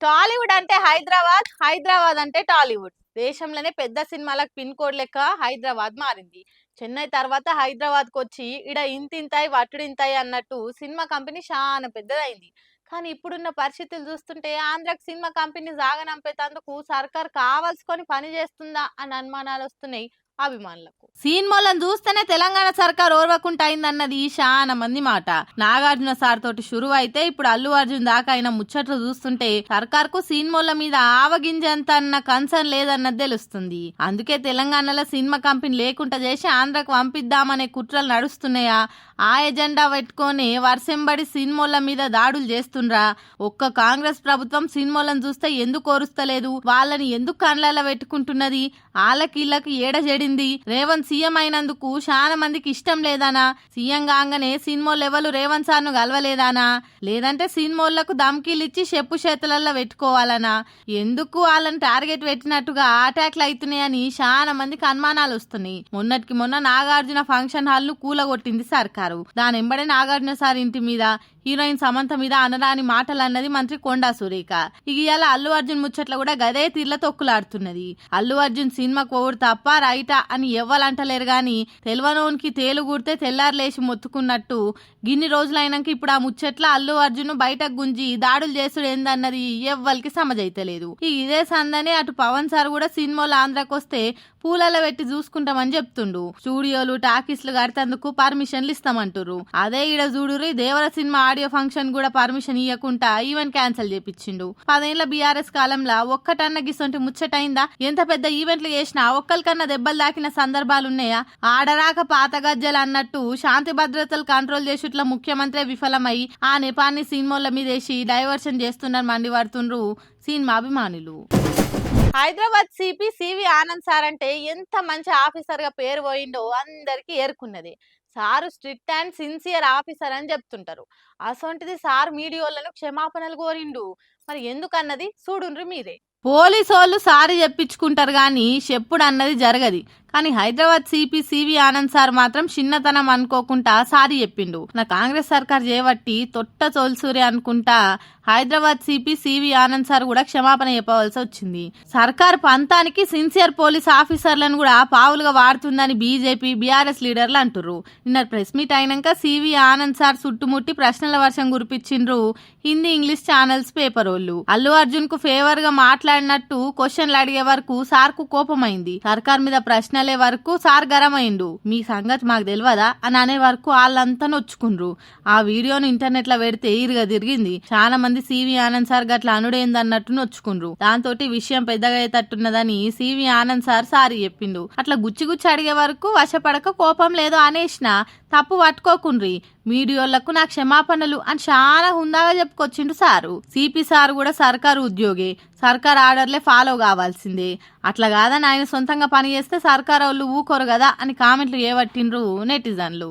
టాలీవుడ్ అంటే హైదరాబాద్, హైదరాబాద్ అంటే టాలీవుడ్. దేశంలోనే పెద్ద సినిమాలకు పిన్ కోడ్ లెక్క హైదరాబాద్ మారింది. చెన్నై తర్వాత హైదరాబాద్‌కొచ్చి ఈడ ఇంతింతాయి, వట్టుడింతాయి అన్నట్టు సినిమా కంపెనీ శానా పెద్దదయింది. కానీ ఇప్పుడున్న పరిస్థితులు చూస్తుంటే ఆంధ్రాకి సినిమా కంపెనీ సాగనంపేతందుకు సర్కార్ కావాల్సుకొని పని చేస్తుందా అన్న అనుమానాలొస్తున్నాయి అభిమానులకు. సినిమాలను చూస్తేనే తెలంగాణ సర్కార్ ఓర్వకుంట అయిందన్నది చాలా మంది మాట. నాగార్జున సార్ తోటి షురువు అయితే ఇప్పుడు అల్లు అర్జున్ దాకా అయిన ముచ్చట్లు చూస్తుంటే సర్కార్ కు సినిమాల మీద ఆవగింజంత అన్న కన్సర్న్ లేదన్నది తెలుస్తుంది. అందుకే తెలంగాణలో సినిమా కంపెనీ లేకుండా చేసి ఆంధ్రకు పంపిద్దామనే కుట్రలు నడుస్తున్నాయా? ఆ ఎజెండా పెట్టుకొని వర్షంబడి సినిమాల మీద దాడులు చేస్తుండ్రా? ఒక్క కాంగ్రెస్ ప్రభుత్వం సినిమాలను చూస్తే ఎందుకు ఓరుస్తలేదు? వాళ్ళని ఎందుకు కండ్లల్లో పెట్టుకుంటున్నది? ఆళ్ళకీళ్ళకి ఏడ చెడింది? రేవంత్ సీఎం అయినందుకు చాలా మందికి ఇష్టం లేదానా? సీఎం కాగానే సినిమాలు ఎవరు రేవంత్ సార్ను కలవలేదానా? లేదంటే సినిమాలకు దమ్కీలు ఇచ్చి చెప్పు చేతులలో పెట్టుకోవాలనా? ఎందుకు వాళ్ళని టార్గెట్ పెట్టినట్టుగా అటాక్లు అవుతున్నాయని చాలా మందికి అనుమానాలు వస్తున్నాయి. మొన్నటికి మొన్న నాగార్జున ఫంక్షన్ హాల్ ను కూలగొట్టింది సర్కారు. దాని ఎంబడే నాగార్జున సార్ ఇంటి మీద, హీరోయిన్ సమంత మీద అనరాని మాటలు అన్నది మంత్రి కొండా సురేఖ. ఇక ఇవాళ అల్లు అర్జున్ ముచ్చట్లు కూడా గదే తీర్ల తొక్కులాడుతున్నది. అల్లు అర్జున్ సినిమాకు ఓడు తప్ప రైటా అని ఎవ్వలంటలేరు గాని తెల్వనోనికి తేలుగుడితే తెల్లారులేసి మొత్తుకున్నట్టు గిన్ని రోజులైనాక ఇప్పుడు ఆ ముచ్చట్ల అల్లు అర్జున్ బయటకు గుంజి దాడులు చేసుడు ఏందన్నది ఎవ్వరికి సమజైతలేదు. ఇదే సందనే అటు పవన్ సార్ కూడా సినిమాలు ఆంధ్రాకి వస్తే పూలలో పెట్టి చూసుకుంటామని చెప్తుండు. స్టూడియోలు టాకీస్లు కడతందుకు పర్మిషన్లు ఇస్తామంటారు. అదే ఈడ చూడురి దేవర సినిమా ఆడియో ఫంక్షన్ కూడా పర్మిషన్ ఇవ్వకుండా ఈవెంట్ క్యాన్సిల్ చేపించిండు. 10 ఏళ్ల బీఆర్ఎస్ కాలంలో ఒక్కటన్న గిసొంటి ముచ్చటైందా? ఎంత పెద్ద ఈవెంట్లు చేసినా ఒక్కరికన్నా దెబ్బలు దాకిన సందర్భాలున్నాయా? ఆడరాక పాత గజ్జలు అన్నట్టు శాంతి భద్రతలు కంట్రోల్ చేసుట్ల ముఖ్యమంత్రి విఫలమై ఆ నెపాన్ని సినిమాల మీదేసి డైవర్షన్ చేస్తున్నారు మండిపడుతుండ్రు సినిమా అభిమానులు. Hyderabad CP CV Anand sir అంటే ఎంత మంచి ఆఫీసర్ గా పేరు పోయిండో అందరికి ఏరుకున్నది. Sir strict and sincere officer అని చెప్తుంటారు. అసొంటిది సార్ మీడియోలను క్షమాపణలు కోరిండు. మరి ఎందుకన్నది చూడుండ్రి మీరే. పోలీసు వాళ్ళు సారీ చెప్పించుకుంటారు గాని చెప్పుడు అన్నది జరగది. కానీ Hyderabad CP CV Anand sir మాత్రం చిన్నతనం అనుకోకుండా సారీ చెప్పిండు. నా కాంగ్రెస్ సర్కార్ చేయబట్టి తొట్ట తోల్సూరి అనుకుంటా Hyderabad CP CV Anand sir కూడా క్షమాపణ చెప్పవలసి వచ్చింది. సర్కార్ పంతానికి సిన్సియర్ పోలీస్ ఆఫీసర్లను కూడా పావులుగా వాడుతుందని బీజేపీ బీఆర్ఎస్ లీడర్లు అంటుర్రు. నిన్న ప్రెస్ మీట్ అయినాక సివి ఆనంద్ సార్ చుట్టుముట్టి ప్రశ్నల వర్షం కురిపించిండ్రు హిందీ ఇంగ్లీష్ ఛానల్స్ పేపర్ వాళ్ళు. అల్లు అర్జున్ కు ఫేవర్ గా మాట్లాడినట్టు క్వశ్చన్లు అడిగే వరకు సార్ కు కోపమైంది. సర్కార్ మీద ప్రశ్నలే వరకు సార్ గరమైండు. మీ సంగతి మాకు తెలియదా అని అనే వరకు వాళ్ళంతా నొచ్చుకుండ్రు. ఆ వీడియోను ఇంటర్నెట్ లో పెడితే ఈరుగా తిరిగింది. చాలా మంది సివి ఆనంద్ సార్ గట్ల అనుడేందన్నట్టు నొచ్చుకుండ్రు. దాంతో విషయం పెద్దగా అయ్యేటట్టున్నదని సివి ఆనంద్ సార్ సారీ చెప్పిండు. అట్లా గుచ్చి అడిగే వరకు వశపడక కోపం లేదో అనేసిన తప్పు పట్టుకోకుండ్రి, మీడియోళ్లకు నా క్షమాపణలు అని చాలా హుందాగా చెప్పుకొచ్చిండు సారు. సిపి సార్ కూడా సర్కారు ఉద్యోగి, సర్కార్ ఆర్డర్లే ఫాలో కావాల్సిందే. అట్లా కాదని ఆయన సొంతంగా పని చేస్తే సర్కార్ వాళ్ళు ఊకోరు కదా అని కామెంట్లు ఏవట్టిండ్రు నెటిజన్లు.